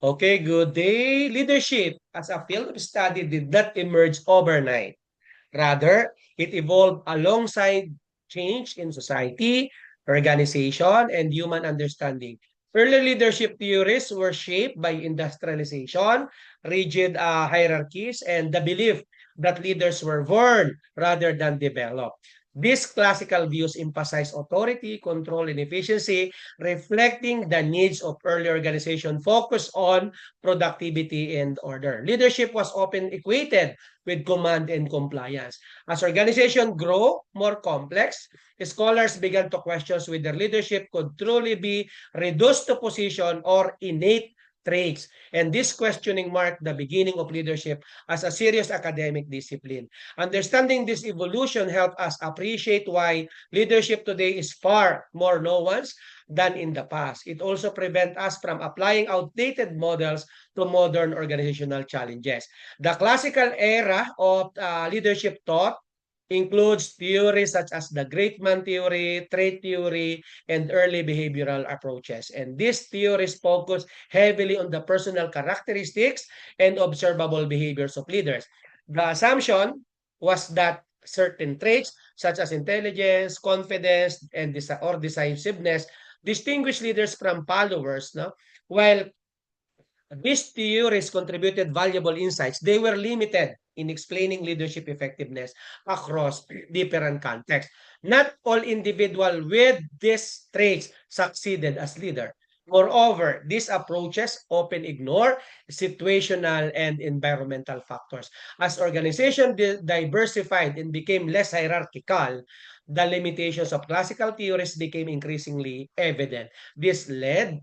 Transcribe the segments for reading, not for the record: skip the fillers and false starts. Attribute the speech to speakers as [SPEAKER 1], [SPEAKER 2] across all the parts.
[SPEAKER 1] Okay, good day. Leadership as a field of study did not emerge overnight. Rather, it evolved alongside change in society, organization, and human understanding. Early leadership theories were shaped by industrialization, rigid hierarchies, and the belief that leaders were born rather than developed. These classical views emphasize authority, control, and efficiency, reflecting the needs of early organization focused on productivity and order. Leadership was often equated with command and compliance. As organizations grow more complex, scholars began to question whether leadership could truly be reduced to position or innate traits. And this questioning marked the beginning of leadership as a serious academic discipline. Understanding this evolution helped us appreciate why leadership today is far more nuanced than in the past. It also prevents us from applying outdated models to modern organizational challenges. The classical era of leadership thought includes theories such as the great man theory, trait theory, and early behavioral approaches. And these theories focus heavily on the personal characteristics and observable behaviors of leaders. The assumption was that certain traits such as intelligence, confidence, and decisiveness distinguish leaders from followers. No? While these theories contributed valuable insights, they were limited in explaining leadership effectiveness across different contexts. Not all individuals with these traits succeeded as leader. Moreover, these approaches often ignore situational and environmental factors. As organizations diversified and became less hierarchical, the limitations of classical theories became increasingly evident. This led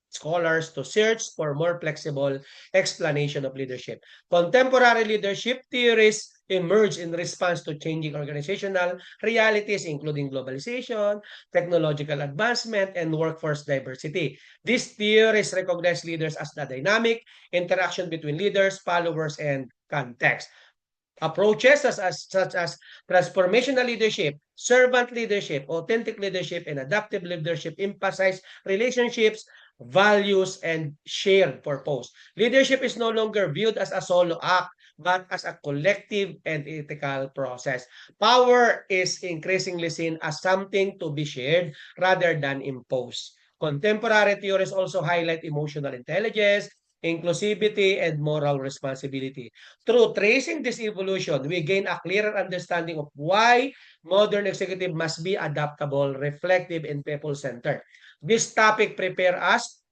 [SPEAKER 1] scholars to search for more flexible explanation of leadership. Contemporary leadership theories emerge in response to changing organizational realities, including globalization, technological advancement, and workforce diversity. These theories recognize leaders as the dynamic interaction between leaders, followers, and context. Approaches such as transformational leadership, servant leadership, authentic leadership, and adaptive leadership emphasize relationships, values, and shared purpose. Leadership is no longer viewed as a solo act, but as a collective and ethical process. Power is increasingly seen as something to be shared rather than imposed. Contemporary theories also highlight emotional intelligence, inclusivity, and moral responsibility. Through tracing this evolution, we gain a clearer understanding of why modern executive must be adaptable, reflective, and people-centered. This topic prepare us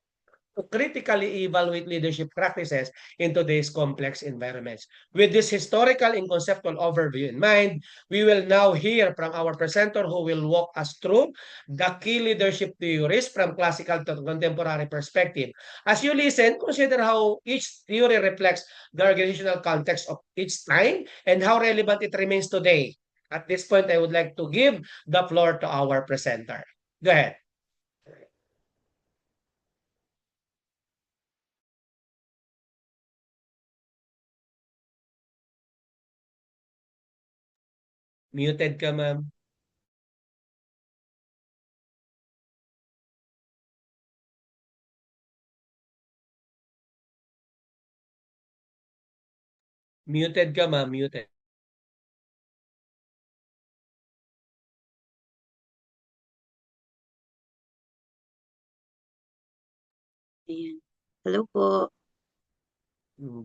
[SPEAKER 1] to critically evaluate leadership practices in today's complex environments. With this historical and conceptual overview in mind, we will now hear from our presenter who will walk us through the key leadership theories from classical to contemporary perspective. As you listen, consider how each theory reflects the organizational context of each time and how relevant it remains today. At this point, I would like to give the floor to our presenter. Go ahead. Muted ka, ma'am. Muted ka, ma'am. Muted.
[SPEAKER 2] Ayan. Hello po.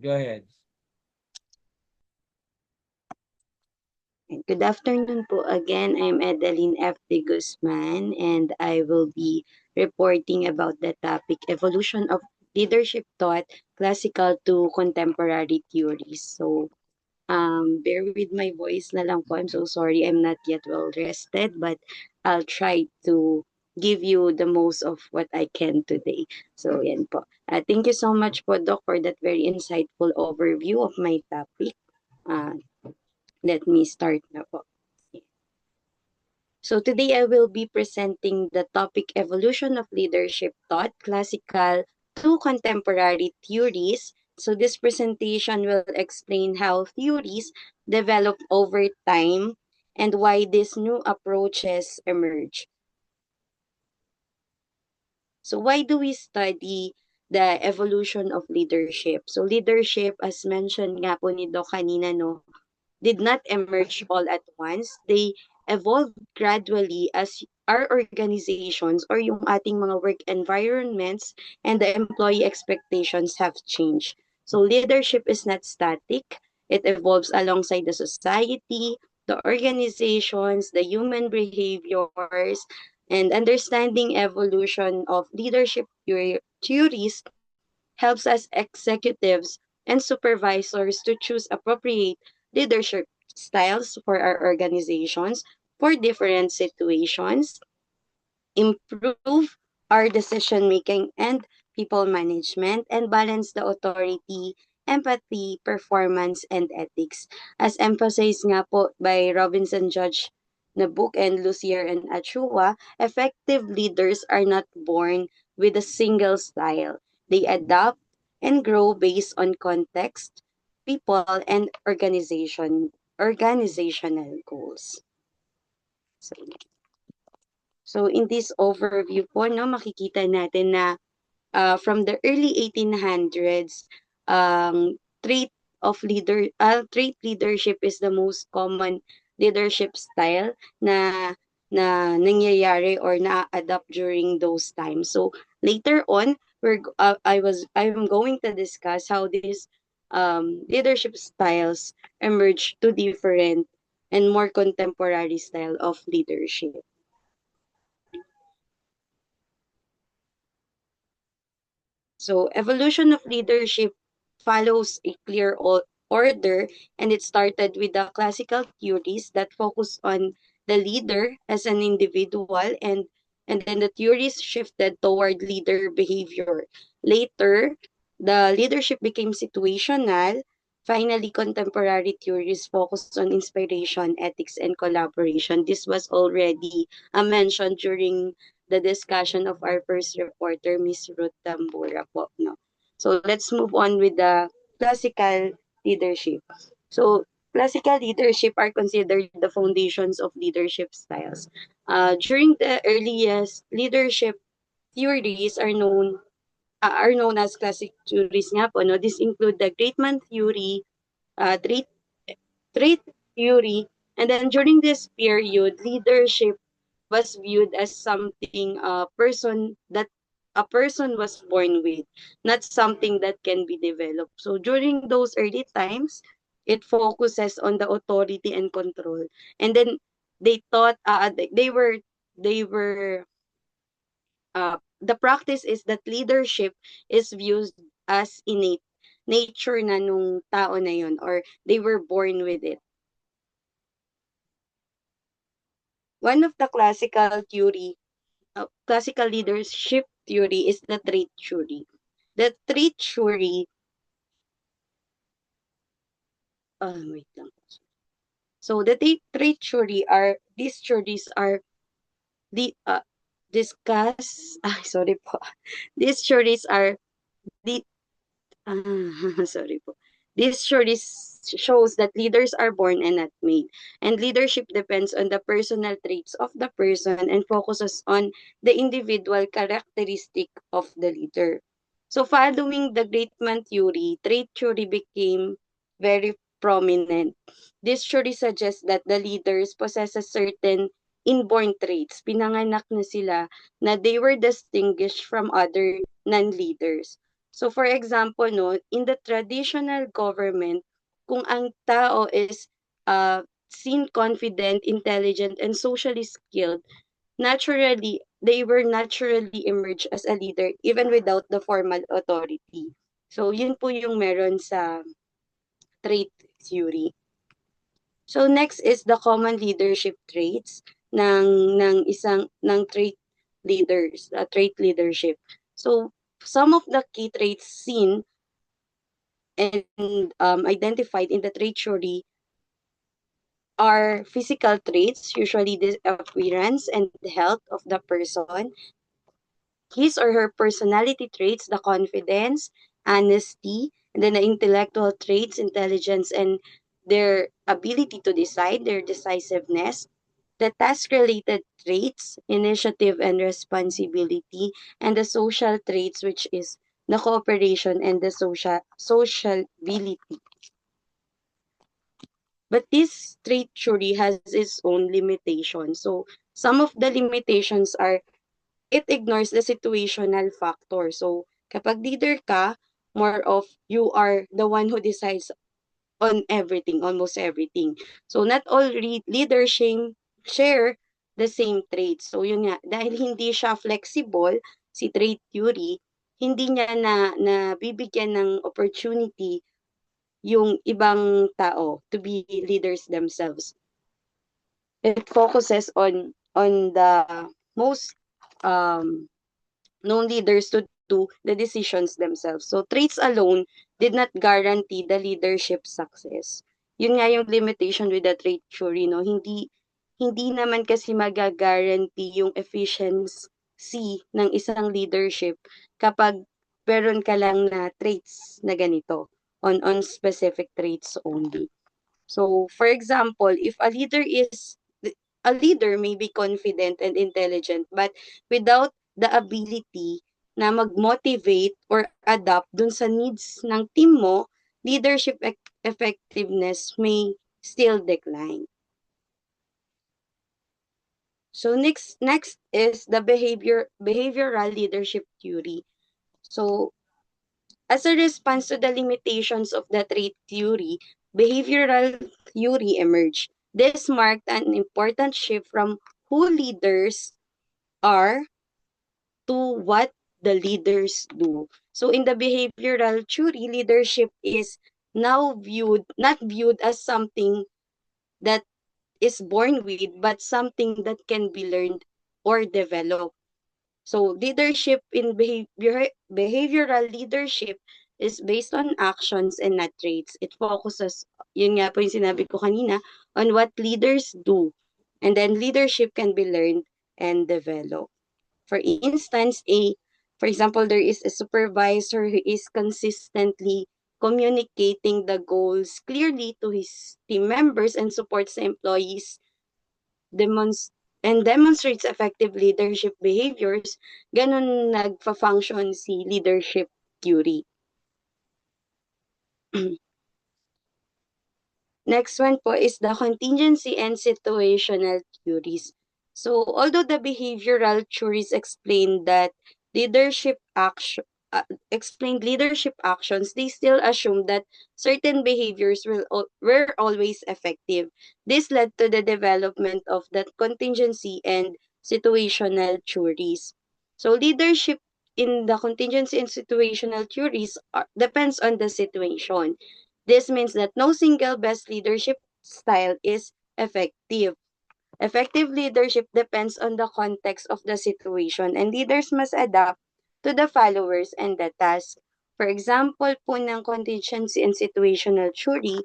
[SPEAKER 1] Go ahead.
[SPEAKER 2] Good afternoon po again. I'm Edeline F. de Guzman, and I will be reporting about the topic evolution of leadership thought, classical to contemporary theories. So, bear with my voice na lang po. I'm so sorry. I'm not yet well rested, but I'll try to give you the most of what I can today. So, yan po. Thank you so much po, Doc, for that very insightful overview of my topic. Uh, Let me start na po. So today I will be presenting the topic evolution of leadership thought, classical to contemporary theories. So this presentation will explain how theories develop over time and why these new approaches emerge. So why do we study the evolution of leadership. So leadership, as mentioned nga po ni Doc kanina, no, did not emerge all at once. They evolved gradually as our organizations or yung ating mga work environments and the employee expectations have changed. So leadership is not static. It evolves alongside the society, the organizations, the human behaviors, and understanding evolution of leadership theories helps us executives and supervisors to choose appropriate leadership styles for our organizations for different situations, improve our decision making and people management, and balance the authority, empathy, performance, and ethics. As emphasized nga po by Robinson Judge na book and Lucier and Achua, effective leaders are not born with a single style. They adapt and grow based on context, people, and organizational goals. So in this overview po, no, makikita natin na from the early 1800s, trait trait leadership is the most common leadership style na nangyayari or na-adapt during those times. So later on, I'm going to discuss how these leadership styles emerge to different and more contemporary style of leadership. So evolution of leadership follows a clear order, and it started with the classical theories that focus on the leader as an individual, and then the theories shifted toward leader behavior. Later, the leadership became situational. Finally, contemporary theories focused on inspiration, ethics, and collaboration. This was already mentioned during the discussion of our first reporter, Miss Ruth Tambura po, no? So let's move on with the classical leadership. So classical leadership are considered the foundations of leadership styles. During the earliest leadership theories are known as classic theories nga po, no? This include the great man theory, trait theory, and then during this period, leadership was viewed as something a person was born with, not something that can be developed. So during those early times, it focuses on the authority and control. And then they thought they were the practice is that leadership is viewed as innate nature na nung tao na yun, or they were born with it. One of the classical leadership theory is the trait theory. The trait theory, wait lang. So the trait theory these theories are the discuss, sorry po. These theories are the, sorry po. This surely shows that leaders are born and not made, and leadership depends on the personal traits of the person and focuses on the individual characteristic of the leader. So following the great man theory, trait theory became very prominent. This theory suggests that the leaders possess a certain inborn traits. Pinanganak na sila na they were distinguished from other non-leaders. So for example, no, in the traditional government, kung ang tao is seen confident, intelligent, and socially skilled, naturally, they were naturally emerge as a leader even without the formal authority. So yun po yung meron sa trait theory. So next is the common leadership traits ng trait leaders, trait leadership. So some of the key traits seen and identified in the trait theory are physical traits, usually the appearance and the health of the person, his or her personality traits, the confidence, honesty, and then the intellectual traits, intelligence, and their ability to decide, their decisiveness, the task-related traits, initiative and responsibility, and the social traits, which is the cooperation, and the sociability. But this trait theory has its own limitations. So some of the limitations are it ignores the situational factor. So kapag leader ka, more of you are the one who decides on everything, almost everything. So not all leadership share the same traits. So yun nga, dahil hindi siya flexible, si trait theory, hindi niya na bibigyan ng opportunity yung ibang tao to be leaders themselves. It focuses on the most known leaders to do the decisions themselves. So traits alone did not guarantee the leadership success. Yun nga yung limitation with the trait theory, no? Hindi naman kasi magagaranty yung efficiency ng isang leadership kapag meron ka lang na traits na ganito on specific traits only. So, for example, if a leader may be confident and intelligent, but without the ability na mag-motivate or adapt dun sa needs ng team mo, leadership effectiveness may still decline. So next is the behavioral leadership theory. So as a response to the limitations of the trait theory, behavioral theory emerged. This marked an important shift from who leaders are to what the leaders do. So in the behavioral theory, leadership is now not viewed as something that is born with, but something that can be learned or developed. So leadership in behavioral leadership is based on actions and not traits. It focuses, yun nga po yung sinabi ko kanina, on what leaders do. And then leadership can be learned and developed. For example, there is a supervisor who is consistently communicating the goals clearly to his team members and supports the employees demonstrates effective leadership behaviors, ganun nagfa-function si leadership theory. Next one po is the contingency and situational theories. So, although the behavioral theories leadership action explained leadership actions, they still assume that certain behaviors were always effective. This led to the development of the contingency and situational theories. So, leadership in the contingency and situational theories depends on the situation. This means that no single best leadership style is effective. Effective leadership depends on the context of the situation and leaders must adapt to the followers and the task. For example po ng contingency and situational theory,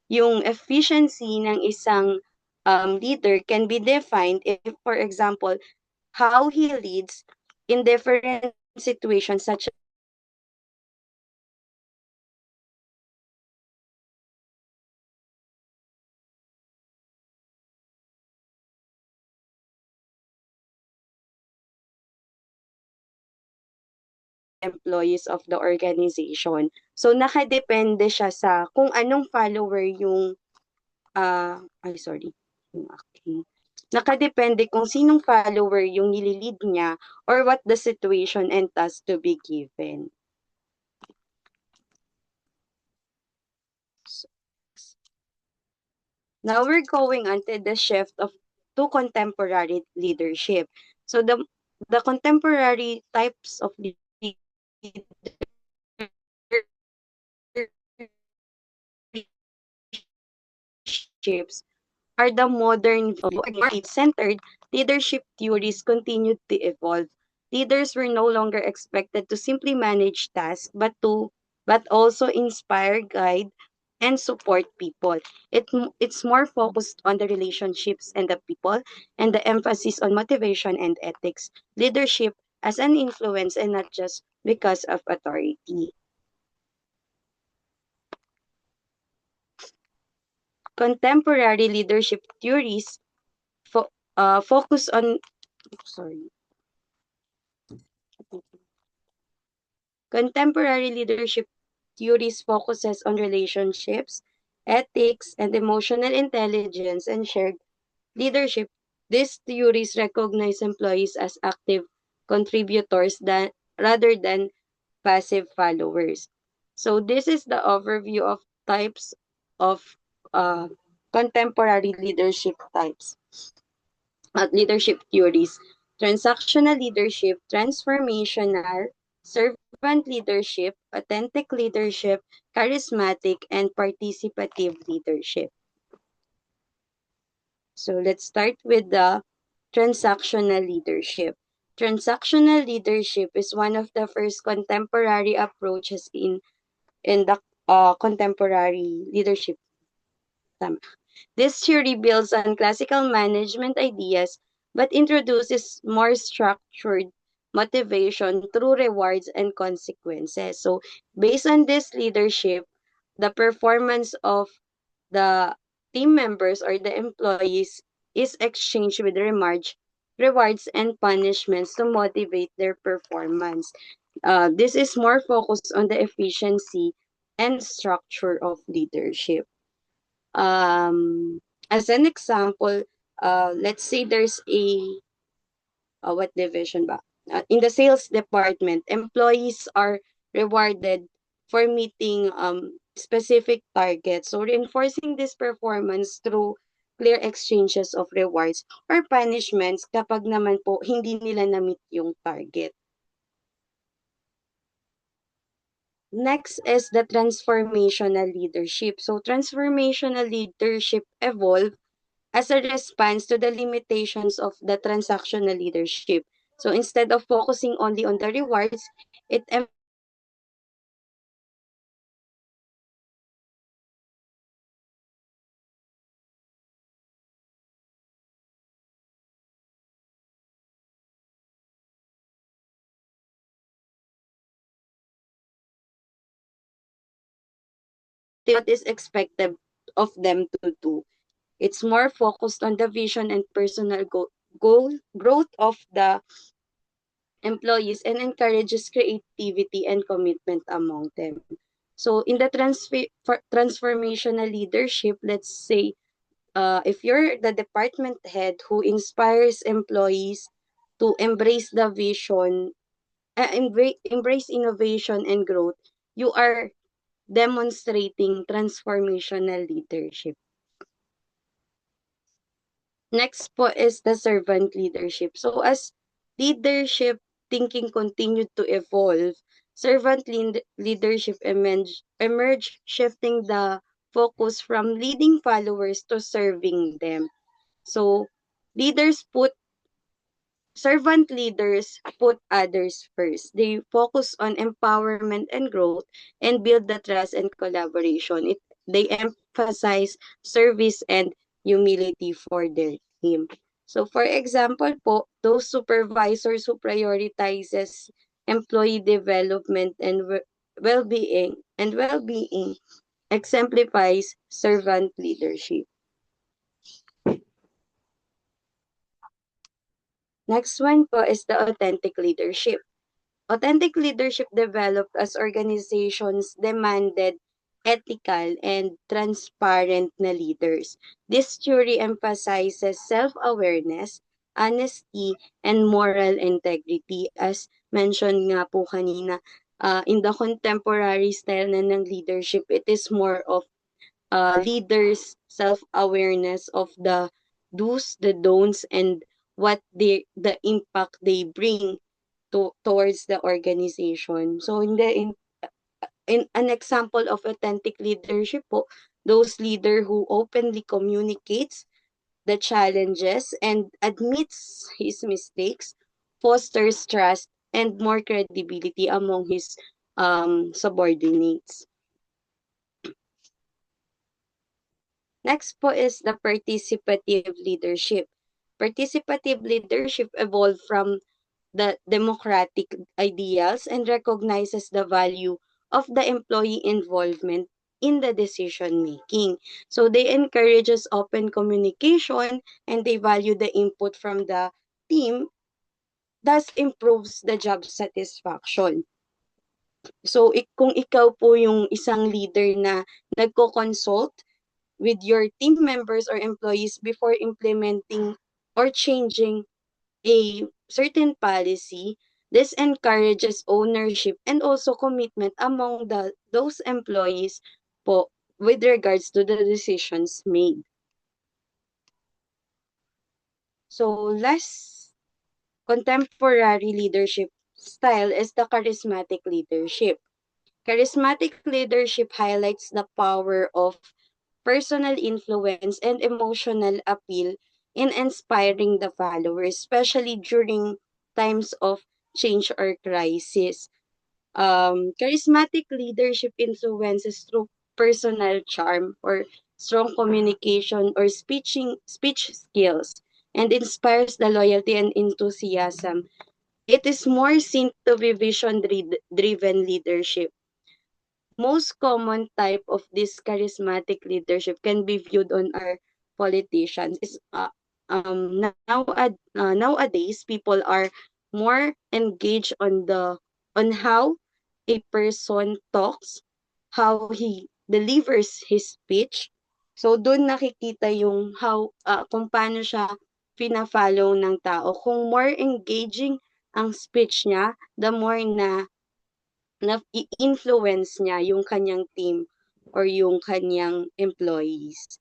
[SPEAKER 2] yung efficiency ng isang leader can be defined if, for example, how he leads in different situations such employees of the organization. So nakadepende siya sa kung anong follower yung Nakadepende kung sinong follower yung nililid niya or what the situation and task to be given. Now we're going on to the shift to contemporary leadership. So the contemporary types of leaderships are the modern centered leadership theories continued to evolve. Leaders were no longer expected to simply manage tasks but also inspire, guide, and support people. It's more focused on the relationships and the people and the emphasis on motivation and ethics. Leadership as an influence and not just because of authority. Contemporary leadership theories focus on sorry. Contemporary leadership theories focuses on relationships, ethics, and emotional intelligence and shared leadership. These theories recognize employees as active contributors rather than passive followers. So this is the overview of types of uh, contemporary leadership types, leadership theories. Transactional leadership, transformational, servant leadership, authentic leadership, charismatic, and participative leadership. So let's start with the transactional leadership. Transactional leadership is one of the first contemporary approaches in the contemporary leadership. Tama. This theory builds on classical management ideas but introduces more structured motivation through rewards and consequences. So, based on this leadership, the performance of the team members or the employees is exchanged with rewards and punishments to motivate their performance. This is more focused on the efficiency and structure of leadership. As an example, let's say there's what division ba? In the sales department, employees are rewarded for meeting specific targets. So reinforcing this performance through clear exchanges of rewards or punishments kapag naman po hindi nila na-meet yung target. Next is the transformational leadership. So transformational leadership evolve as a response to the limitations of the transactional leadership. So instead of focusing only on the rewards, it what is expected of them to do. It's more focused on the vision and personal growth of the employees and encourages creativity and commitment among them. So in the transformational leadership, let's say if you're the department head who inspires employees to embrace the vision, embrace innovation and growth, you are demonstrating transformational leadership. Next po is the servant leadership. So as leadership thinking continued to evolve, servant leadership emerged, shifting the focus from leading followers to serving them. So servant leaders put others first. They focus on empowerment and growth and build the trust and collaboration. They emphasize service and humility for their team. So for example po, those supervisors who prioritizes employee development and well-being exemplifies servant leadership. Next one po is the authentic leadership. Authentic leadership developed as organizations demanded ethical and transparent na leaders. This theory emphasizes self-awareness, honesty, and moral integrity. As mentioned nga po kanina, in the contemporary style na ng leadership, it is more of leaders' self-awareness of the do's, the don'ts, and the impact they bring towards the organization. So in an example of authentic leadership po, those leader who openly communicates the challenges and admits his mistakes, fosters trust and more credibility among his subordinates. Next po is the participative leadership. Participative leadership evolved from the democratic ideals and recognizes the value of the employee involvement in the decision making. So they encourages open communication and they value the input from the team, thus improves the job satisfaction. So, kung ikaw po yung isang leader na nagko-consult with your team members or employees before implementing or changing a certain policy, this encourages ownership and also commitment among those employees po with regards to the decisions made. So last contemporary leadership style is the charismatic leadership. Charismatic leadership highlights the power of personal influence and emotional appeal in inspiring the followers, especially during times of change or crisis. Charismatic leadership influences through personal charm or strong communication or speech skills and inspires the loyalty and enthusiasm. It is more seen to be driven leadership. Most common type of this charismatic leadership can be viewed on our politicians is nowadays people are more engaged on how a person talks, how he delivers his speech. So doon nakikita yung kung paano siya fina-follow ng tao. Kung more engaging ang speech niya, the more na i-influence niya yung kanyang team or yung kanyang employees.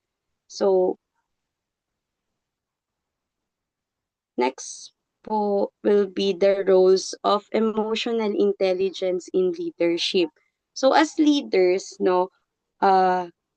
[SPEAKER 2] So, next po will be the roles of emotional intelligence in leadership. So, as leaders, no,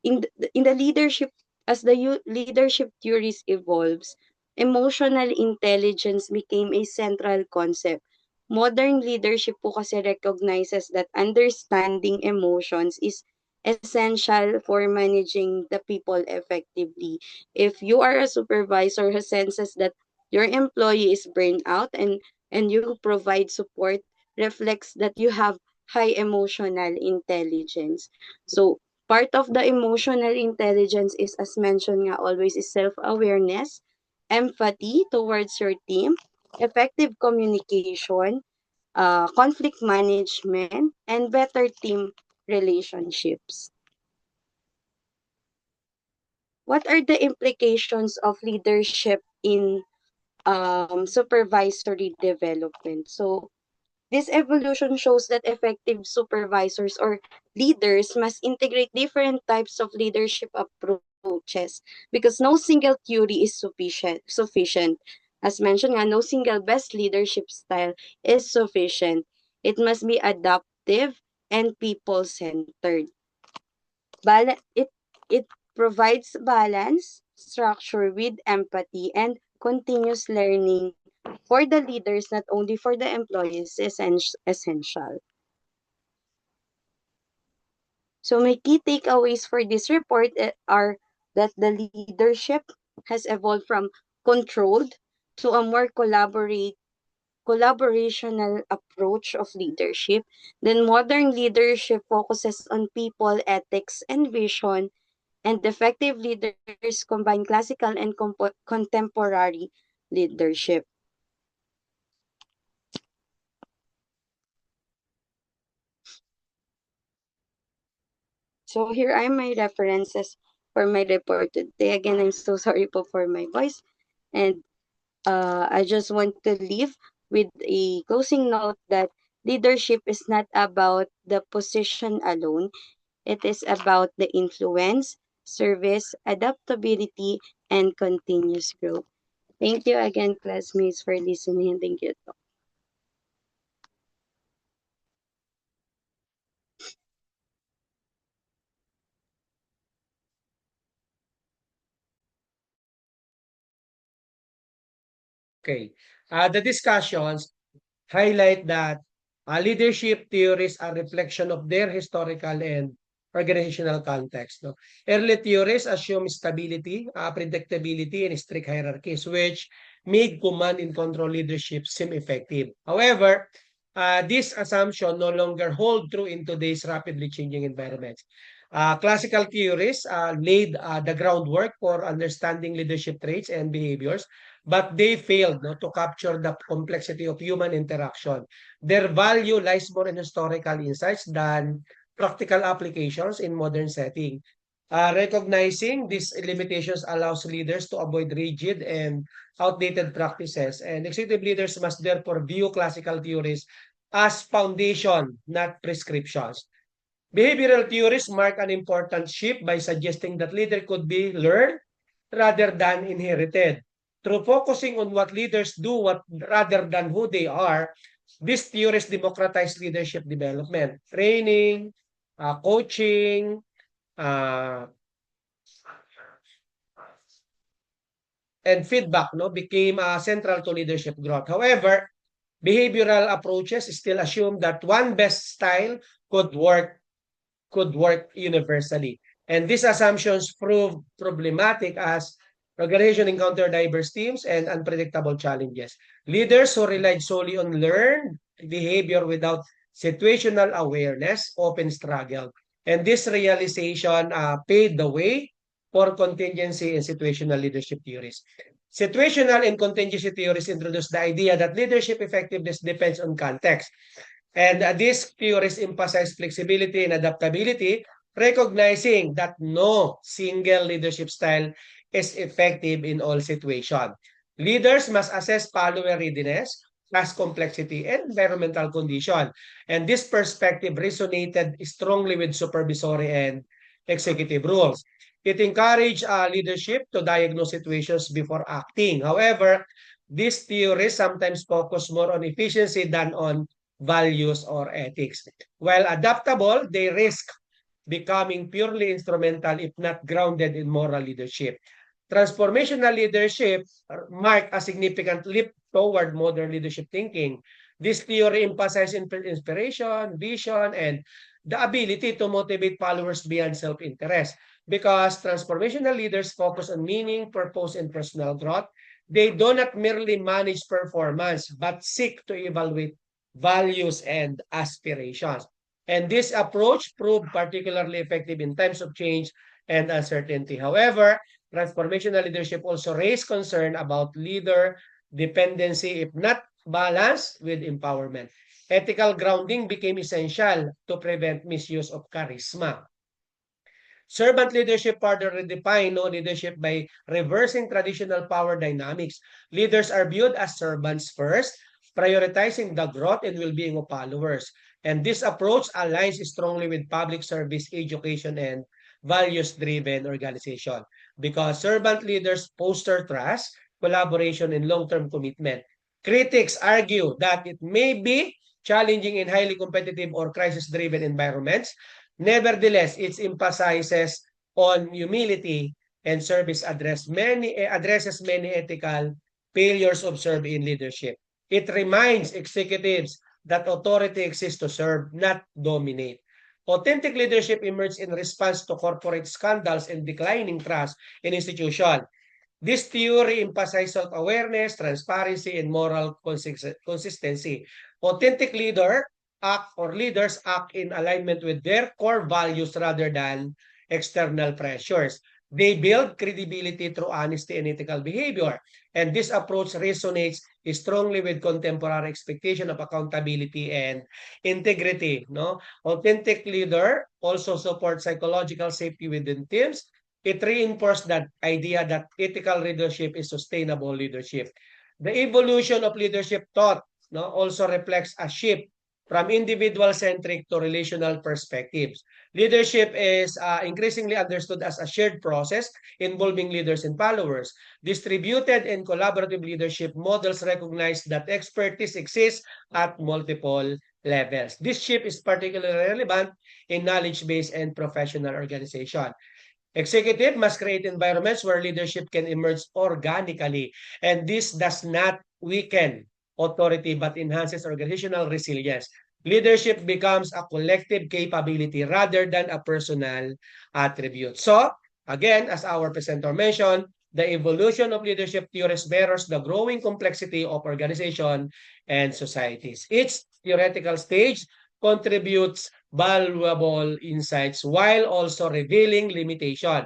[SPEAKER 2] in the leadership, as the leadership theories evolves, emotional intelligence became a central concept. Modern leadership po kasi recognizes that understanding emotions is essential for managing the people effectively. If you are a supervisor who senses that your employee is burned out and you provide support, reflects that you have high emotional intelligence. So, part of the emotional intelligence is, as mentioned nga always, is self-awareness, empathy towards your team, effective communication, conflict management, and better team relationships. What are the implications of leadership in supervisory development? So, this evolution shows that effective supervisors or leaders must integrate different types of leadership approaches because no single theory is sufficient. As mentioned nga, no single best leadership style is sufficient. It must be adaptive and people-centered. It provides balance, structure with empathy, and continuous learning for the leaders, not only for the employees, is essential. So my key takeaways for this report are that the leadership has evolved from controlled to a more collaborational approach of leadership. Then modern leadership focuses on people, ethics, and vision, and effective leaders combine classical and contemporary leadership. So here are my references for my report today. Again, I'm so sorry po for my voice. And I just want to leave with a closing note that leadership is not about the position alone. It is about the influence, service, adaptability, and continuous growth. Thank you again, classmates, for listening. Thank you.
[SPEAKER 1] Okay. The discussions highlight that leadership theories are reflection of their historical and organizational context. No? Early theories assume stability, predictability, and strict hierarchies, which made command and control leadership seem effective. However, this assumption no longer hold true in today's rapidly changing environments. Classical theories laid the groundwork for understanding leadership traits and behaviors, but they failed to capture the complexity of human interaction. Their value lies more in historical insights than practical applications in modern setting. Recognizing these limitations allows leaders to avoid rigid and outdated practices, and executive leaders must therefore view classical theories as foundation, not prescriptions. Behavioral theories mark an important shift by suggesting that leader could be learned rather than inherited. Through focusing on what leaders do rather than who they are, these theories democratize leadership development. Training, coaching, uh, and feedback became central to leadership growth. However, behavioral approaches still assume that one best style could work universally. And these assumptions prove problematic as organization encounter diverse teams and unpredictable challenges. Leaders who relied solely on learned behavior without situational awareness often struggle. And this realization paved the way for contingency and situational leadership theories. Situational and contingency theories introduce the idea that leadership effectiveness depends on context. And these theories emphasize flexibility and adaptability, recognizing that no single leadership style is effective in all situations. Leaders must assess follower readiness, class complexity, and environmental condition. And this perspective resonated strongly with supervisory and executive roles. It encouraged leadership to diagnose situations before acting. However, these theories sometimes focus more on efficiency than on values or ethics. While adaptable, they risk becoming purely instrumental if not grounded in moral leadership. Transformational leadership marked a significant leap toward modern leadership thinking. This theory emphasizes inspiration, vision, and the ability to motivate followers beyond self-interest. Because transformational leaders focus on meaning, purpose, and personal growth, they do not merely manage performance, but seek to evaluate values and aspirations. And this approach proved particularly effective in times of change and uncertainty. However, transformational leadership also raised concern about leader dependency if not balanced with empowerment. Ethical grounding became essential to prevent misuse of charisma. Servant leadership further redefined leadership by reversing traditional power dynamics. Leaders are viewed as servants first, prioritizing the growth and well-being of followers. And this approach aligns strongly with public service, education, and values-driven organization because servant leaders foster trust, collaboration, and long-term commitment. Critics argue that it may be challenging in highly competitive or crisis-driven environments. Nevertheless, it emphasizes on humility and service addresses many ethical failures observed in leadership. It reminds executives that authority exists to serve, not dominate. Authentic leadership emerges in response to corporate scandals and declining trust in institutions. This theory emphasizes self-awareness, transparency, and moral consistency. Authentic leaders act in alignment with their core values rather than external pressures. They build credibility through honesty and ethical behavior. And this approach resonates strongly with contemporary expectation of accountability and integrity. No? Authentic leader also supports psychological safety within teams. It reinforced that idea that ethical leadership is sustainable leadership. The evolution of leadership thought also reflects a shift from individual-centric to relational perspectives. Leadership is increasingly understood as a shared process involving leaders and followers. Distributed and collaborative leadership models recognize that expertise exists at multiple levels. This shift is particularly relevant in knowledge-based and professional organization. Executive must create environments where leadership can emerge organically, and this does not weaken authority but enhances organizational resilience. Leadership becomes a collective capability rather than a personal attribute. So, again, as our presenter mentioned, the evolution of leadership theories mirrors the growing complexity of organization and societies. Each theoretical stage contributes valuable insights while also revealing limitation.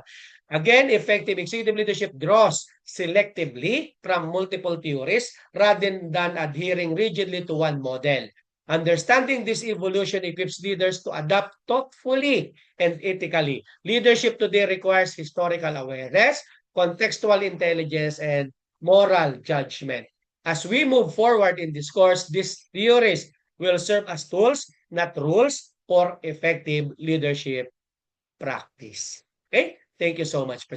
[SPEAKER 1] Again, effective executive leadership draws selectively from multiple theories rather than adhering rigidly to one model. Understanding this evolution equips leaders to adapt thoughtfully and ethically. Leadership today requires historical awareness, contextual intelligence, and moral judgment. As we move forward in this course, these theories will serve as tools, not rules, for effective leadership practice. Okay? Thank you so much.